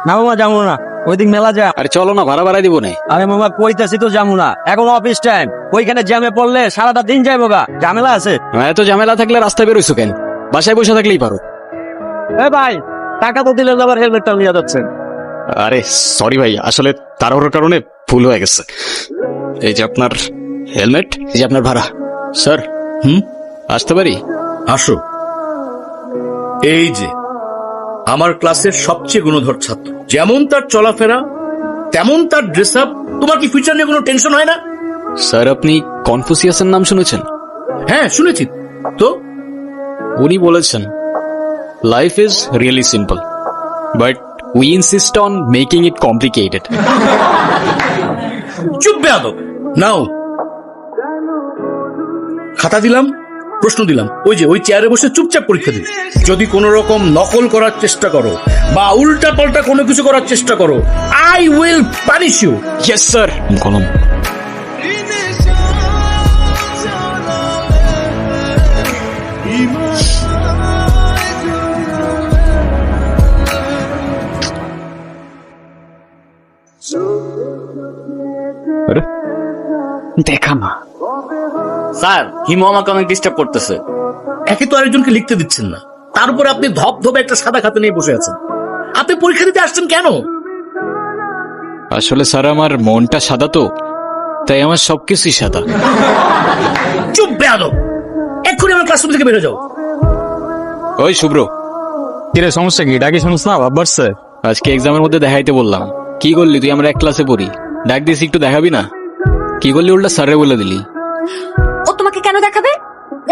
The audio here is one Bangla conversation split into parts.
না মামা যাবো না, ওইদিক মেলা যা। আরে চলো না, ভাড়া বাড়াই দিব না। আরে মামা কইতাছি তো যাবো না, এখন অফিস টাইম, ওইখানে জ্যামে পড়লে সারাটা দিন যাইবো গা, ঝামেলা আছে। এত ঝামেলা থাকলে রাস্তায় বেরোইছো কেন? বাসায় বসে থাকলেই পারো। এ ভাই, টাকা তো দিলে আবার হেলমেটটা নিয়ে যাচ্ছেন। আরে সরি ভাই, আসলে তাড়াহুড়োর কারণে ভুল হয়ে গেছে। এই যে আপনার হেলমেট, এই যে আপনার ভাড়া। স্যার আসতে পারি? আসো। এই যে আমার ক্লাসের সবচেয়ে গুণধর ছাত্র, যেমন তার চলাফেরা তেমন তার ড্রেস আপ। তোমার কি ফিউচার নিয়ে কোনো টেনশন হয় না? স্যার আপনি কনফুসিয়াসের নাম শুনেছেন? হ্যাঁ শুনেছি তো। উনি বলেছেন life is really simple but we insist on making it complicated. চুপ বেয়াদব। নাও খাতা দিলাম, প্রশ্ন দিলাম, ওই যে ওই চেয়ারে বসে চুপচাপ পরীক্ষা দিবে। যদি কোনো রকম নকল করার চেষ্টা করো বা উল্টা পাল্টা কোনো কিছু করার চেষ্টা করো, I will punish you. Yes sir. কলম। দেখা না স্যার, হিমু আমাকে অনেক ডিস্টার্ব করতেছে। একে তো আরেকজনকে লিখতে দিচ্ছেন না, তার উপরে আপনি ধপধপে একটা সাদা খাতা নিয়ে বসে আছেন। আপনি পরীক্ষা দিতে আসছেন কেন? আসলে স্যার আমার মনটা সাদা তো, তাই আমার সবকিছুই সাদা। চুপ বেয়াদব, এক্ষুনি আমার ক্লাসরুম থেকে বেরো যাও। ওই শুভ্র, কিরে সমস্যা কি? ডাকি শুনুস না, ভাব বাড়ছে। আজকে এক্সামের মধ্যে দেখাইতে বললাম, কি করলি তুই? আমরা এক ক্লাসে পড়ি, ডাক দিস একটু দেখাবি না? কি করলি উল্টা স্যারে বলে দিলি। ও তোমাকে কেন দেখাবে?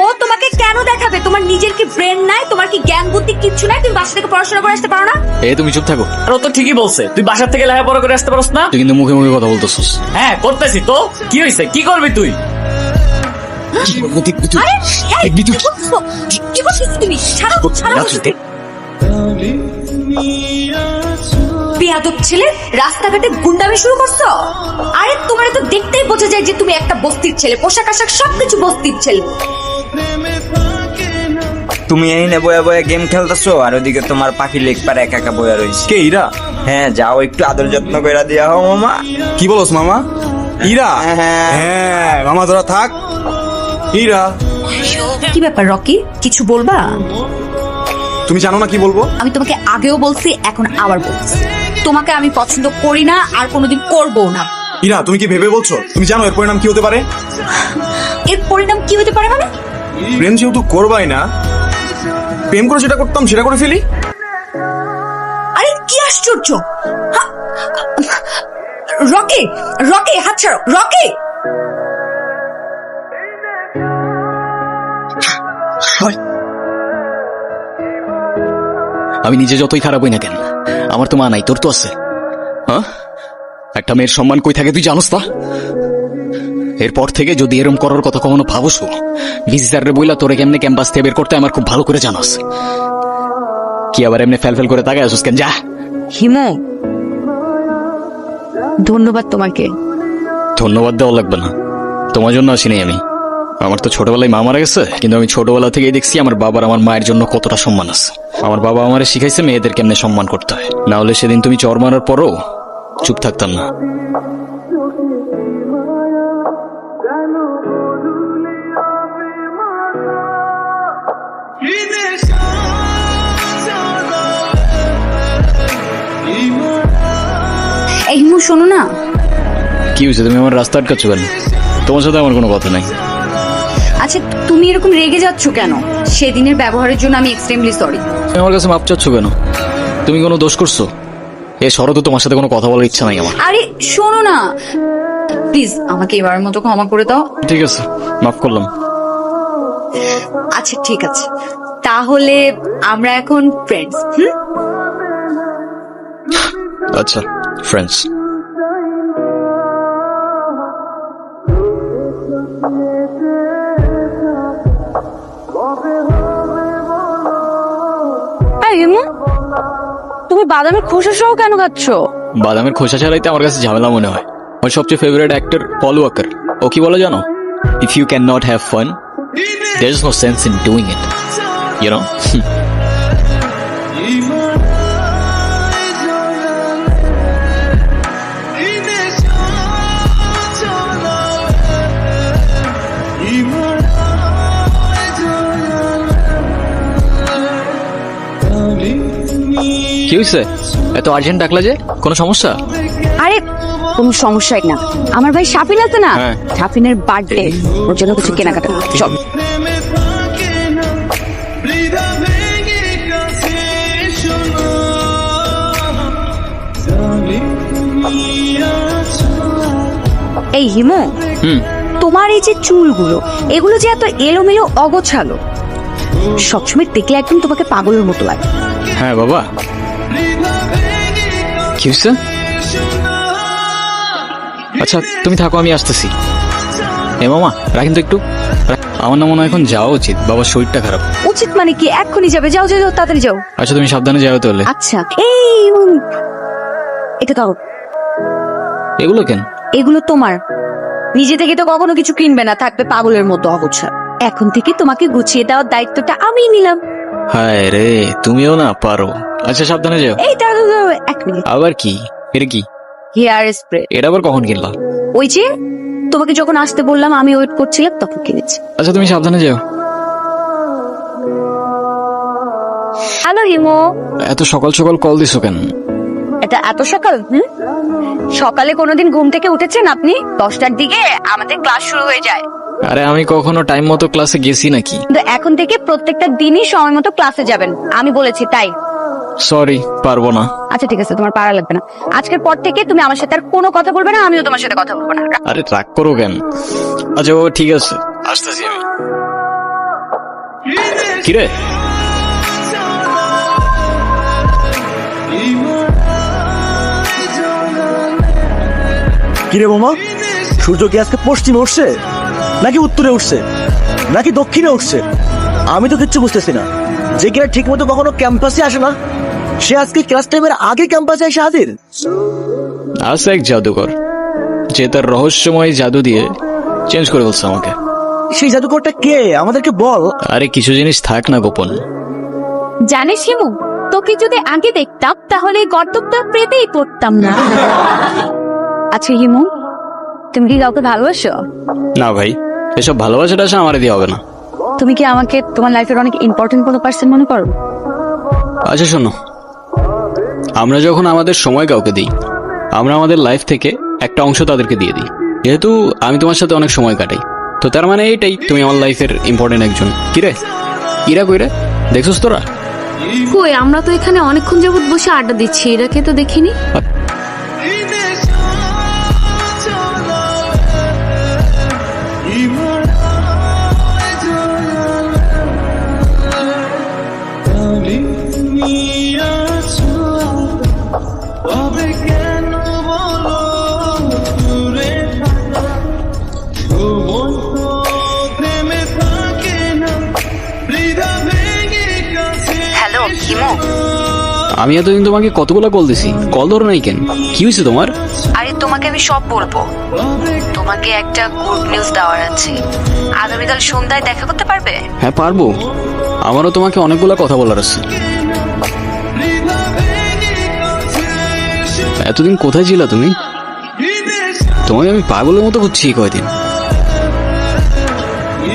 ও তোমাকে কেন দেখাবে? তোমার নিজের কি ব্রেন নাই? তোমার কি জ্ঞান বুদ্ধি কিচ্ছু নাই? তুমি বাসা থেকে পড়াশোনা করে আসতে পারো না? তুমি চুপ থাকো। আর ও তো ঠিকই বলছে, তুই বাসার থেকে লেখাপড়া করে আসতে পারস না। তুই কিন্তু মুখে মুখে কথা বলতেছিস। হ্যাঁ করতেছি তো, কি হয়েছে? কি করবি তুই? আরে, এই, কি করছো? কি করছো তুমি? ছাড়ো, ছাড়ো। বেয়াদব ছেলে, রাস্তাঘাটে গুন্ডামি শুরু করছো? আরে তোমার তো দেখতেই বোঝা যায় যে তুমি একটা বস্তির ছেলে, পোশাক আশাক সবকিছু বস্তির ছেলে। তুমি এই নে বয়া বয়া গেম খেলতেছো, আর ওদিকে তোমার পাখি লেগ পারে একা একা বয়া রয়েছে। কে ইরা? হ্যাঁ যাও, একটু আদর যত্ন করে দিয়া হও মামা। কি বলস মামা? ইরা? হ্যাঁ। হ্যাঁ মামা তোরা থাক। ইরা, কি ব্যাপার রকি, কিছু বলবা? তুমি জানো না কি বলবো? আমি তোমাকে আগেও বলছি, এখন আবার বলছি, তোমাকে আমি পছন্দ করি না আর কোনোদিন করবো না। ইরা তুমি কি ভেবে বলছো? তুমি জানো এর পরিণাম কি হতে পারে? এর পরিণাম কি হতে পারে মানে? প্রেম যেহেতু করবাই না, প্রেম করে যেটা করতাম সেটা করে ফেলি। আরে কি আশ্চর্য! হা- রকি, রকি হাত ছাড়ো, রকি। আমি নিজে যতই খারাপ হই না কেন, আমার তো মা নাই, তোর তো আছে। হ্যাঁ, একটা মেয়ের সম্মান কই থাকে তুই জানোস তা? এরপর থেকে যদি এরম করার কথা কখনো ভাবস, ভিজিটারে বইলা তোরে কেমনে ক্যাম্পাস থেকে বের করতে আমার খুব ভালো করে জানোস। কি আবার এমনি ফেল ফেল করে তাকায় আসুস কেন? যা। হিমু, ধন্যবাদ তোমাকে। ধন্যবাদ দেওয়া লাগবে না, তোমার জন্য আসিনি আমি। আমার তো ছোটবেলায় মা মারা গেছে, কিন্তু আমি ছোটবেলা থেকেই দেখছি আমার বাবার আমার মায়ের জন্য কতটা সম্মান আছে। আমার বাবা আমারে শিখাইছে মেয়েদের কেমনে সম্মান করতে হয়, না হলে সেদিন তুমি চর মারার পরও চুপ থাকতাম না। এই হিমু শোনো না। কি হয়েছে? তুমি আমার রাস্তা আটকাচ্ছ কেন? তোমার সাথে আমার কোনো কথা নাই। আচ্ছা তুমি এরকম রেগে যাচ্ছ কেন? সেদিনের ব্যবহারের জন্য আমি এক্সট্রিমলি সরি। তুমি আমার কাছে মাপ চাচ্ছ কেন? তুমি কোনো দোষ করছো? এ শরৎ, তোমার সাথে কোনো কথা বলার ইচ্ছা নাই আমার। আরে শোনো না প্লিজ, আমাকে এবারের মতো ক্ষমা করে দাও। ঠিক আছে, মাফ করলাম। আচ্ছা ঠিক আছে, তাহলে আমরা এখন ফ্রেন্ডস। আচ্ছা, ফ্রেন্ডস। তুমি বাদামের খোসা সহ কেন খাচ্ছ? বাদামের খোসা ছাড়াইতে আমার কাছে ঝামেলা মনে হয়। আমার সবচেয়ে ফেভারিট অ্যাক্টর পল ওয়াকার, ও কি বলে জানো? If you can not have fun, there is no sense in doing it, you know. কি হয়েছে? এত আর্জেন্ট ডাকলা যে, কোনো সমস্যা? আরে কোনো সমস্যাই না, আমার ভাই শাফিন আছে না, হ্যাঁ। শাফিনের বার্থডে, ওর জন্য কিছু কেনাকাটা করতে চল। এই হিমু, তোমার এই যে চুলগুলো, এগুলো যে এত এলোমেলো অগোছালো, সবসময় দেখলে একদম তোমাকে পাগলের মতো লাগে। হ্যাঁ বাবা, কি হয়েছে? আচ্ছা তুমি থাকো, আমি আসতেছি। এ মামা রাখেন তো একটু। আমার না মনে হয় এখন যাওয়া উচিত, বাবার শরীরটা খারাপ। উচিত মানে কি? এক্ষুনি যাবে? যাও যাও যাও, তাড়াতাড়ি যাও। আচ্ছা তুমি সাবধানে যাও তাহলে। আচ্ছা এটা দাও। এগুলো কেন? এগুলো তোমার, নিজে থেকে তো কখনো কিছু কিনবে না, থাকবে পাগলের মতো অগোছালো। এখন থেকে তোমাকে গুছিয়ে দেওয়ার দায়িত্বটা আমি নিলাম। হায় রে, তুমিও না পারো। আচ্ছা সাবধানে যাও। এই দাঁড়াও দাঁড়াও, 1 মিনিট। আবার কি? এটা কি? Hair spray. এটা আবার কখন কিনলা? ওই যে তোমাকে যখন আসতে বললাম, আমি ওয়েট করছিলাম তখন কিনেছি। আচ্ছা তুমি সাবধানে যাও। হ্যালো হিমো। এত সকাল সকাল কল দিছো কেন? এটা এত সকাল? সকালে কোনোদিন ঘুম থেকে উঠেছেন আপনি? 10টার দিকে আমাদের ক্লাস শুরু হয়ে যায়। আরে আমি কখনো টাইম মতো ক্লাসে গেছি নাকি? কিন্তু এখন থেকে প্রত্যেকটা দিনই সময় মতো ক্লাসে যাবেন, আমি বলেছি তাই। সরি, পারবো না। আচ্ছা ঠিক আছে, তোমার পারা লাগবে না। আজকের পর থেকে তুমি আমার সাথে আর কোনো কথা বলবে না, আমিও তোমার সাথে কথা বলবো না। আরে রাগ করো কেন? আচ্ছা ও ঠিক আছে, আসতেছি আমি। কিরে কিরে বোমা, সূর্য কি আজকে পশ্চিমে উঠছে নাকি উত্তরে উঠছে নাকি দক্ষিণে উঠছে? আমি তো কিচ্ছু বুঝতেছি না। যে কিনা ঠিক মতো কখনো ক্যাম্পাসে আসে না, সে আজকে ক্লাস টাইমের আগে ক্যাম্পাসে এসে হাজির। আছে এক জাদুকর, যে তার রহস্যময় জাদু দিয়ে চেঞ্জ করে বলছে আমাকে। সেই জাদুকরটা কে? আমাদেরকে বল। আরে কিছু জিনিস থাক না গোপন। জানিস হিমু, তোকে যদি আগে দেখতাম তাহলে এই গর্তটা প্রেতেই পড়তাম না। আচ্ছা হিমু, তুমি কি কাউকে ভালোবাসো? না ভাই, এসব ভালোবাসাটা আসে আমারে দিয়ে হবে না। তুমি কি আমাকে তোমার লাইফের অনেক ইম্পর্টেন্ট কোনো পার্সন মনে করো? আচ্ছা শোনো, আমরা যখন আমাদের সময় কাউকে দিই, আমরা আমাদের লাইফ থেকে একটা অংশ তাদেরকে দিয়ে দিই। যেহেতু আমি তোমার সাথে অনেক সময় কাটাই, তো তার মানে এইটাই তুমি আমার লাইফের ইম্পর্টেন্ট একজন। কিরে ইরা কইরে দেখছস তোরা? কই, আমরা তো এখানে অনেকক্ষণ যাবত বসে আড্ডা দিচ্ছি, এরাকে তো দেখিনি। হ্যালো হিমু। আমি এতদিন তোমাকে কতগুলো কল দিছি, কল ধরো নাই কেন? কি হয়েছে তোমার? আরে তোমাকে আমি সব বলবো। তোমাকে একটা গুড নিউজ দেওয়ার আছে। আগামীকাল সন্ধ্যায় দেখা করতে পারবে? হ্যাঁ পারবো, আমারও তোমাকে অনেকগুলো কথা বলার আছে। এতদিন কোথায় ছিলা তুমি? তোমাকে আমি পাগলের মতো খুঁজছি কয়দিন।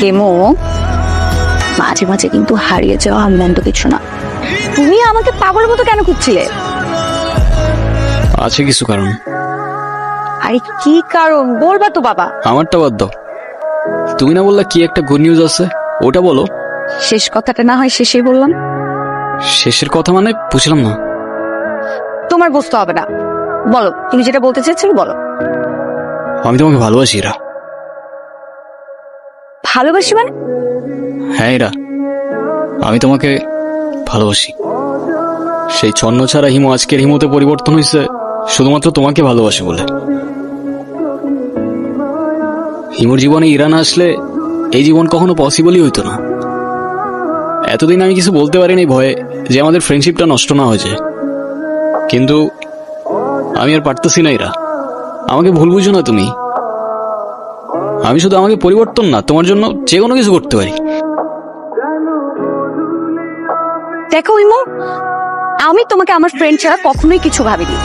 হিমু, মাঝে মাঝে কিন্তু হারিয়ে যাওয়া আনন্দ কিছু না। তুমি আমাকে পাগলের মতো কেন খুঁজছিলে? আছে কিছু কারণ। আরে কি কারণ বলবা তো বাবা। আমারটা বাদ দাও, তুমি না বললা কি একটা গুড নিউজ আছে, ওটা বলো। শেষ কথাটা না হয় শেষেই বললাম। শেষের কথা মানে বুঝলাম না। তোমার বুঝতে হবে না, বলো তুমি যেটা বলতে চেয়েছিলে বলো। আমি তোমাকে ভালোবাসি ইরা। ভালোবাসি মানে? হ্যাঁ ইরা, আমি তোমাকে ভালোবাসি। সেই ছন্ন ছাড়া হিমু আজকের হিমুতে পরিবর্তন হয়েছে শুধুমাত্র তোমাকে ভালোবাসি বলে। হিমুর জীবনে ইরা না আসলে এই জীবন কখনো পসিবলই হইতো না। এতদিন আমি কিছু বলতে পারিনি ভয়ে যে আমাদের ফ্রেন্ডশিপটা নষ্ট না হয়ে যায়, কিন্তু আমি আর পারতেছি না ইরা। আমাকে ভুল বুঝো না তুমি। আমি শুধু আমাকে পরিবর্তন না, তোমার জন্য যে কোনো কিছু করতে পারি। দেখো ইমো, আমি তোমাকে আমার ফ্রেন্ড ছাড়া কখনোই কিছু ভাবিনি।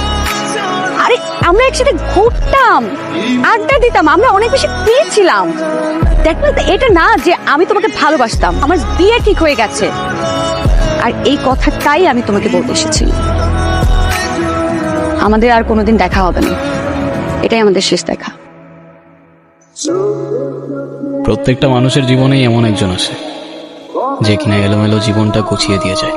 আরে আমরা একসাথে ঘুরতাম, আড্ডা দিতাম, আমরা অনেক বেশি প্রিয় ছিলাম। দেখো এটা না যে আমি তোমাকে ভালোবাসতাম। আমার বিয়ে ঠিক হয়ে গেছে, আর এই কথাটাই আমি তোমাকে বলতে এসেছি। আমাদের আর কোনোদিন দেখা হবে না, এটাই আমাদের শেষ দেখা। প্রত্যেকটা মানুষের জীবনেই এমন একজন আসে যে কিনা এলোমেলো জীবনটা গুছিয়ে দিয়ে যায়।